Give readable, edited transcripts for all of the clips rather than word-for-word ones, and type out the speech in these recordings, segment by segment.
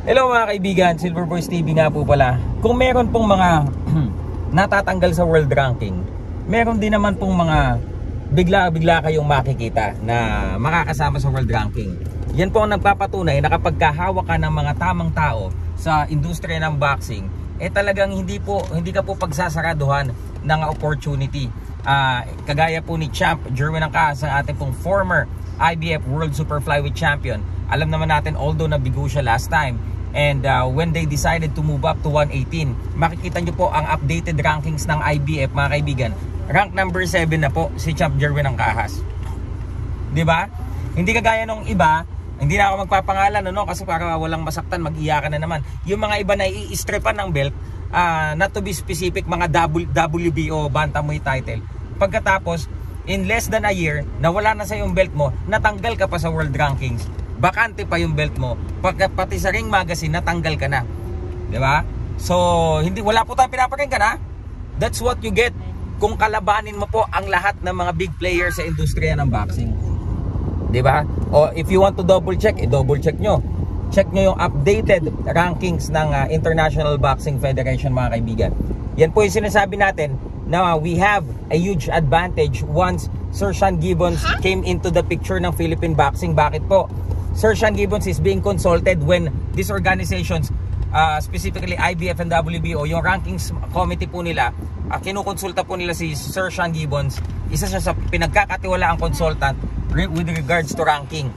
Hello mga kaibigan, Silver Boys TV nga po pala. Kung meron pong mga natatanggal sa world ranking, meron din naman pong mga bigla-bigla kayong makikita na makakasama sa world ranking. Yan po ang nagpapatunay na kapag kahawak ka ng mga tamang tao sa industriya ng boxing, talagang hindi ka po pagsasaraduhan ng opportunity. Kagaya po ni Champ Jerwin Angkahas, ang ating pong former IBF World Super Flyweight Champion. Alam naman natin, although nabigo siya last time, and when they decided to move up to 118, makikita nyo po ang updated rankings ng IBF mga kaibigan. Rank number 7 na po si Champ Jerwin Angkahas. Diba? Hindi kagaya nung iba, hindi na ako magpapangalan, kasi para walang masaktan, mag-iyakan na naman. Yung mga iba na i-stripan ng belt, not to be specific, mga WBO bantamweight title. Pagkatapos, in less than a year, nawala na sa yung belt mo, natanggal ka pa sa world rankings. Bakante pa yung belt mo. Pati sa Ring Magazine, natanggal ka na. Diba? So, wala po tayong pinapakinggan, ha? That's what you get kung kalabanin mo po ang lahat ng mga big players sa industriya ng boxing. Diba? O if you want to double check, double check nyo. Check nyo yung updated rankings ng International Boxing Federation mga kaibigan. Yan po yung sinasabi natin na we have a huge advantage once Sir Sean Gibbons came into the picture ng Philippine boxing. Bakit po? Sir Sean Gibbons is being consulted when these organizations, specifically IBF and WBO, yung rankings committee po nila, kinukonsulta po nila si Sir Sean Gibbons. Isa siya sa pinagkakatiwalaang consultant with regards to ranking.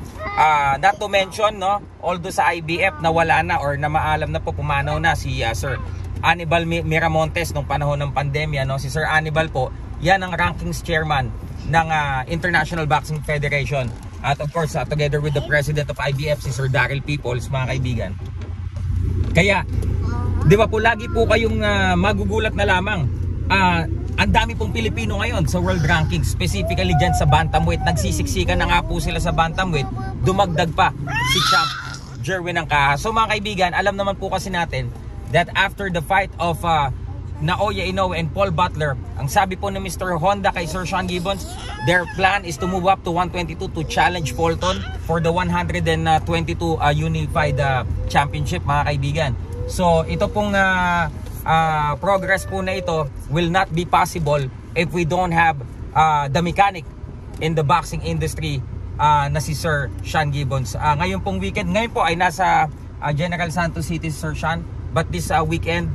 Not to mention, although sa IBF na wala na or na maalam na po, pumanaw na si Sir Anibal Miramontes nung panahon ng pandemya, si Sir Anibal po, yan ang rankings chairman ng International Boxing Federation. At of course, together with the president of IBF, si Sir Daryl Peoples, mga kaibigan. Kaya, di ba po, lagi po kayong magugulat na lamang. Ang dami pong Pilipino ngayon sa world ranking, specifically dyan sa bantamweight. Nagsisiksikan na nga po sila sa bantamweight. Dumagdag pa si Champ Jerwin Angkahas. So mga kaibigan, alam naman po kasi natin that after the fight of Naoya Inoue and Paul Butler, ang sabi po ni Mr. Honda kay Sir Sean Gibbons, their plan is to move up to 122 to challenge Fulton for the 122 Unified Championship mga kaibigan. So ito pong progress po na ito will not be possible if we don't have the mechanic in the boxing industry na si Sir Sean Gibbons. Ngayon pong weekend, ngayon po ay nasa General Santos City Sir Sean, but this weekend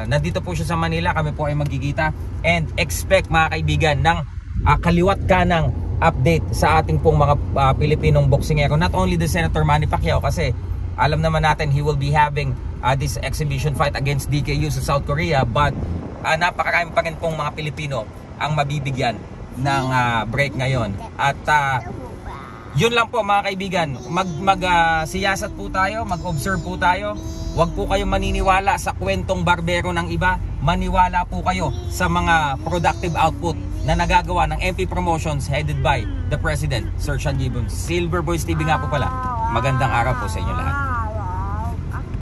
nandito po siya sa Manila. Kami po ay magkikita and expect mga kaibigan ng kaliwat kanang update sa ating pong mga Pilipinong boksingero. Not only the Senator Manny Pacquiao, kasi alam naman natin he will be having this exhibition fight against DKU sa South Korea, but napakarami pa rin pong mga Pilipino ang mabibigyan ng break ngayon. At yun lang po mga kaibigan, siyasat po tayo, mag-observe po tayo. Huwag po kayong maniniwala sa kwentong barbero ng iba. Maniwala po kayo sa mga productive output na nagagawa ng MP Promotions headed by the President, Sir Sean Gibbons. Silver Boys TV nga po pala. Magandang araw po sa inyo lahat.